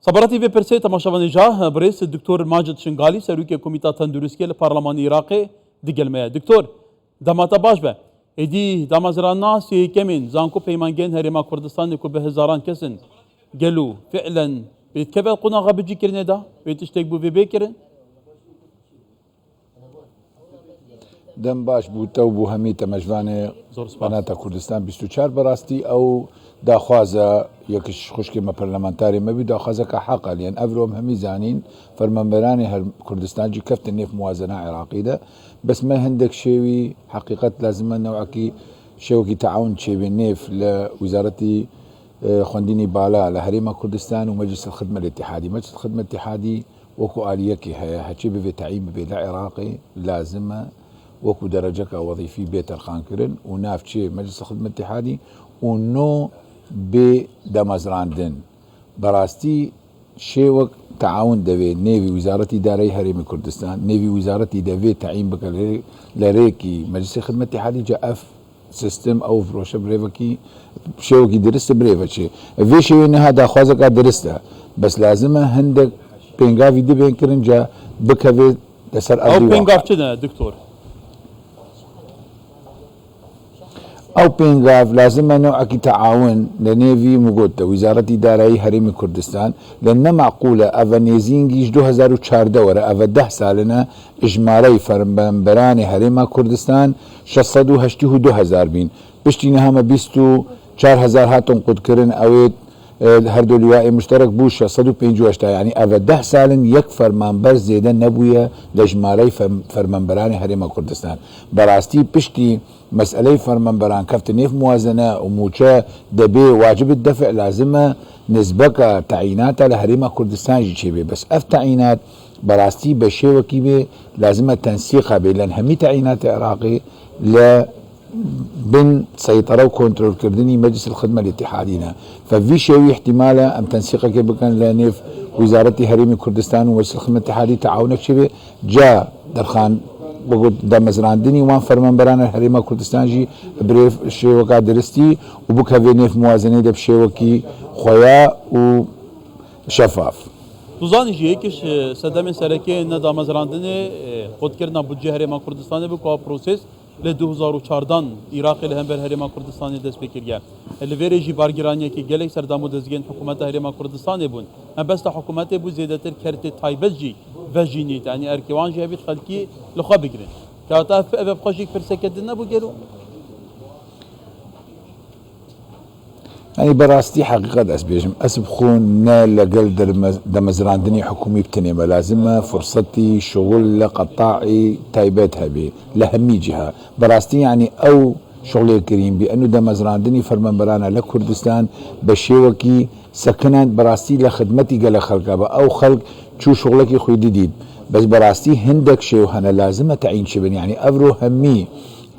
صبرتي في برسي تماشاوان جاه بريس الدكتور ماجد شنغالي سروكي كوميتا تندرسكي البرلمان العراقي دقلمية دكتور داماتا باش به ادي دامازرانا سي كمين زانكو بيمانجين هريما كردستان كو بهزاران كسن قالوا فعلا بيتكبل قنا غبجي كرني دا بيتشتك بو في بيكرن دم باش بوتو بو همي تمجواني قناة كردستان 24 براستي او داخوازه يكش خشكي ما برلمانتاري ما بي داخوازه كحقا لان افروم همي زانين فرمانبراني كردستان جي كفت النيف موازنه عراقي ده بس ما هندك شيوي حقيقه لازم نوعكي شيوكي تعاون شيوي النيف لوزارتي خونديني بالا لهريما كردستان ومجلس الخدمه الاتحادي مجلس الخدمه الاتحادي وكو اليكي هي هاتشي بي تعيين بي عراقي لازمه وكو درجك وظيفي بيت الخانكرن ونافشي مجلس الخدمه الاتحادي ونو بدمزراندن براستي شيوك تعاون دوي نيفي وزارة إدارة هرم كردستان نيفي وزارة إدارة تعيين بك لريكي مجلس الخدمة الاتحادي جاء سيستم او فروشه بريفكي شيوكي درست بريفكي في شيء انها داخوازك درستها بس لازمه هندك بينغافي دي بينكرن جا بكافي تسر او بينغاف كده دكتور او بينغاف لازم نوعك تعاون لنيفي مقوته وزارة إدارة هرم كردستان لأن معقولة أفنيزينجيش 2014 ورا أفا 10 سالنا إجمالي فرمبراني هرم كردستان 682 بين بشتينها ما بيستو 4000 هاتون قد كرن أويت هردو لواء مشترك بوش 658 يعني أفا 10 سالن يك فرمانبر زيدا نبويا لإجمالي فرمانبراني هرم كردستان براستي بشتي مسألة فرمانبران كفت نيف موازنة وموشا دبي واجب الدفع لازمة نسبك تعيينات لهريمة كردستان جي بي بس اف تعيينات براستي بشي وكيبي لازمة تنسيقها بي لان همي تعيينات عراقي ل بن سيطرة وكنترول كردني مجلس الخدمة الاتحادينا ففي شيء احتمالا ام تنسيقها كي بكن لنيف وزارة هريمة كردستان ومجلس الخدمة الاتحادي تعاونك شبه جاء درخان بقول دمزراندني وان فرمانبران الحريمة كردستان جي بريف شيوكا درستي وبكها في موازنة دب شيوكي خويا وشفاف دوزانی جی کش صدام سرکی ندامزراندنی خود کردن بودجه هرما کردستان بکو پروسس ل 2014 عراق له همبر هرما کردستان دست بکریا الویری جی بارگرانی کی گلک سردامو دزگین حکومت هرما کردستان بون هم بس حکومت بو زیادتر کرت تایبت جی وجینیت یعنی ارکوان جی بیت خلکی لخوا بگیرن کاتا اب بخوشیک فرسکدن بو گلو يعني براستي حقيقة أسبيجم أسبخون نال لقل دمزراندني حكومي بتنمى لازمة فرصتي شغل قطاعي تايبتها بي لهمي جهة براستي يعني أو شغل كريم بأنه دمزراندني فرمان برانا لكردستان بشيوكي سكنات براستي لخدمتي قال خلقها أو خلق شو شغلك خوي جديد بس براستي هندك شيء وهنا لازمة تعين شبن يعني أفرو همي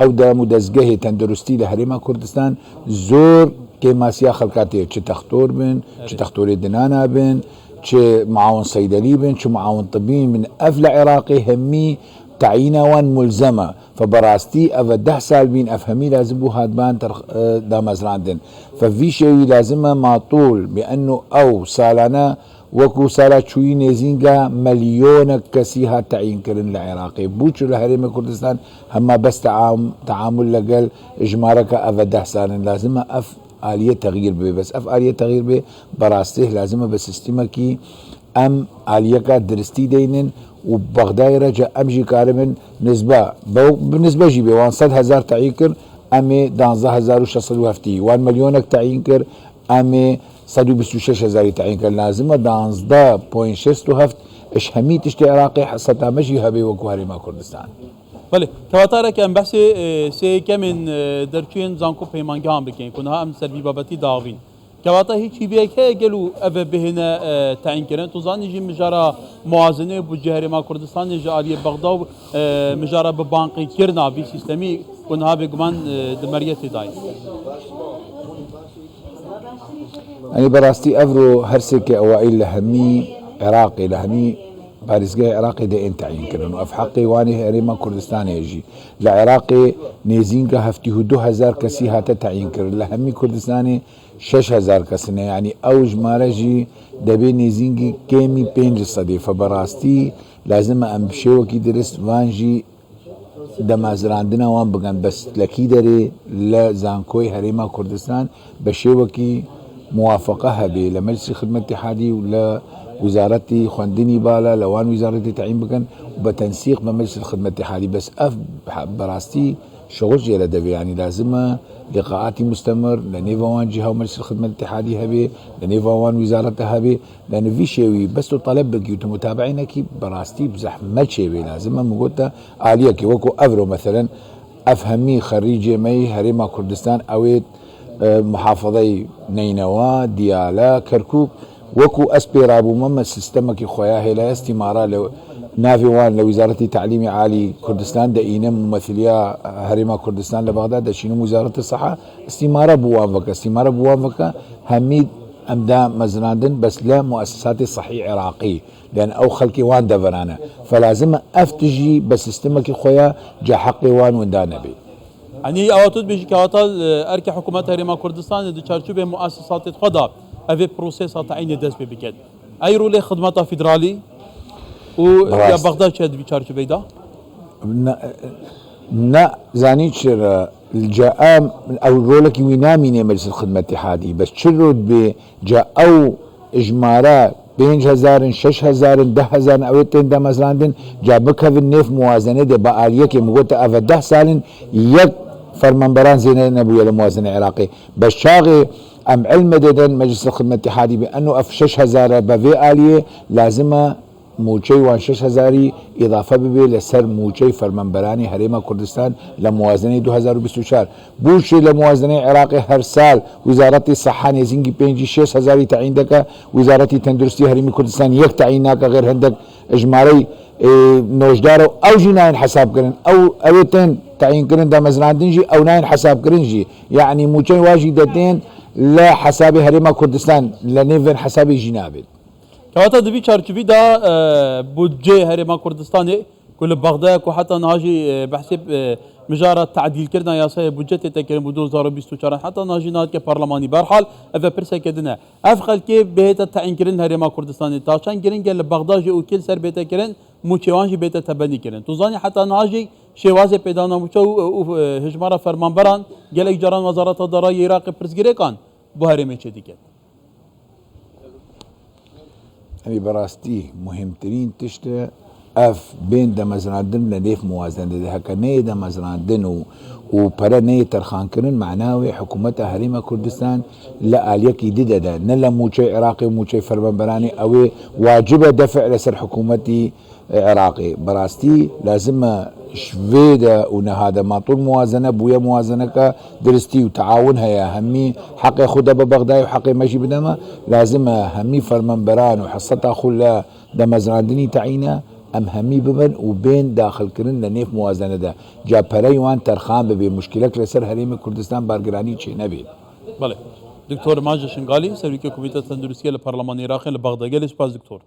أو دا مدزقه تندرستي لهريما كردستان زور كي ماسيا خلقاتي چه تختور بن چه تختور دنانا بن چه معاون صيدلي بن چه معاون طبي من افل عراقي همي تعيينا وان ملزمة فبراستي افا 10 سال بين افهمي لازم بو هادبان دامزراندن ففي شيء لازمه معطول بانه او سالانا وكو سالا شوي نيزينغا مليون كسيها تعيين كرن العراقي بوچو لهريم كردستان هما بس تعامل لقل اجمارك افا 10 سال لازمه اف آلية تغيير بي بس اف آلية تغيير بي براسته لازمه بسيستما كي ام آلية كا درستي دينن وبغداي رجع امجي كارمن نسبة بالنسبة جيبي وان 100,000 تعيين كر امي 12,670 وان مليونك تعيين كر امي 126,000 تعيين كر لازمه 12.67 اش همي تشتي عراقي حصتها مجي هبي وكوهري ما كردستان بله تواتر که ام بحث سی کمین درچین زانکو پیمانگام بکن کنها ام سربی بابتی داوین كواتا هيك بيك قالوا أبا بهنا تعين كرن توزان يجي مجارة موازنة بجهر ما كردستان يجي علي بغداد مجارة ببانقي كرنا بسيستمي كونها بجمان دمرية داي يعني براستي أفرو هرسك أوائل لهمي عراقي لهمي بارزقه عراقي ده انت عين كرن وف حقي واني هريما كردستان يجي لعراقي نيزينكا هفتيه 2000 كسي هاتا تعين كرن لهمي كردستاني 6000 کەسنە یعنی ئەو ژمارەژی دەبێ نێزینگی کێمی 500 فبەڕاستی لازمە ئەم شێوەکی درست وانژی دەمازراندنە وان بگەن بەستلەکی دەرێ لە زانکۆی هەرێما کوردستان بە شێوەکی موافقە هەبێ لە مەجلیسی خدمەتی اتحادی و لە وزارەتی خوێندنی بالا لەوان وزارەتی تعیین بکەن بە تەنسیق بە مەجلیسی خدمەتی اتحادی بەس ئەف بەڕاستی شغل جێرە دەبێ ینی لازمە لقاءاتی مستمر لە نێوان جیها و مەجلیسی خدمەتی اتحادی هەبێ لە نێوان وزارەتە هەبێ لە نوی شێوی بەست و طەلب بگیوتە متابعینەکی بەڕاستی بزەحمەت شێوێ لازمە مگوتە عالیەکی وەکو ئەڤرۆ مەثەلەن ئەفهەمی خەریجێمەی هەرێما کوردستان ئەوێت محافظەی نینەوە دیالە کەرکوک وەکو ئەسپێ رابوومەمە سیستەمەکی خۆیان هێلا ئەستیمارە لە ناوێوان لە ویزارەتی تعلیمی عالی کوردستان دەئینە ممەثلیا هەرێما کوردستان لە بەغدا دەچین و وزارەتی سەحا ئستیمارە بووانڤەکە هەمید ئەمدا مەزراندن بەس لە مؤسساتی صحی عێراقی لەن ئەو خەڵکی وان دەڤەرانە فلازمە ئەفتژی بە سیستەمەکی خۆیان جا حەقی وان وندا نەبێ يعني اواتود بيجي كواتا اركي حكومات هريما كردستان دو چارچوبه مؤسسات خدا افي بروسيس تعيين دست بكد ايرو لي خدمات فيدرالي و يا بغداد شد بي چارچوبه دا نا زاني چر الجاء او رولك وينامي مجلس الخدمه الاتحادي بس چرود به جاء او اجمارا 5000 6000 10000 اوتين دا مزراندن جابك في النيف موازنه ده بآليك مقوت اف 10 سال يك فرمانبران زين نبويه الموازنه العراقي بس شاغي ام علم ددن مجلس الخدمه الاتحادي بانه اف 6000 بفي آليه لازمه موچەی وان 6000 ئیضافە ببێ لەسەر موچەی فەرمانبەرانی هەرێما کوردستان لە موازنەی 2024 بوشی لە موازنەی عێراقی هەر ساڵ وزارەتی سەحا نێزینگی 5-6 تعیین دەکە وزارەتی تەندروستی هەرێمی کوردستان یەک تعیین ناکە غێر هەندێک ژمارەی نۆژدارە و ئەوژی ناین حسابکردن ئەو ئەوێتێن تعیینکردن دامەزراندنجی ئەو ناین حسابکردنجی یعنی موچەی واژی دەدێن لە حسابی هەرێما کوردستان لە نێڤێن حسابی ژی نابێت كواتا دبي چارچوبي دا بودجه هريما كردستاني كل بغداد وحتى ناجي بحسب مجارة تعديل كرنا ياسا بودجه تكرم بو 2024 حتى ناجي ناد كبرلماني برحال افا برسا كدنا افخل كي بهتا تعين كرن هريما كردستاني تاشان كرن قال بغداد او كل سر بيتا كرن موچوانجي بيتا تبني كرن توزاني حتى ناجي شوازه بيدانا موچو هجمارة فرمانبران قال جران وزارة الضرائب العراق برزگري كان بو هريمه چديكت ئەوی بەڕاستی مهمترین تشتە ئەف بێن دەمەزراندن لە نێف موازنە دەکە نەیە دەمەزراندن و پەرە نەیە تەرخانکردن معناوی حکوومەتە هەرێمە کوردستان لە ئالیەکی ددەدا نە لە موچەی عێراقی و موچەی فەرمانبەرانی ئەوێ واجبە دەفع لەسەر حکوومەتی عێراقی بەڕاستی لازمە شوێدە و نەهادە ماطول موازنە بووە موازنەکە درستی و تعاون هەیە هەممی حەقی خودە بە بەغدای و حەقی مەژی بدەمە لازمە هەممی فەرمانبەران و حەسەتا خو لە دەمەزراندنی تعینە ئەم هەممی ببن و بێن داخلکردن لە نێف موازنەدا جا پەرەی وان تەرخان ببێ مشکلەک لەسەر هەرێمی کوردستان بارگرانی چێ نەبێت بله دكتور ماجد شنغالي سروي كوميتة تندرسية لبرلمان العراقي لبغداد. سپاس دكتور.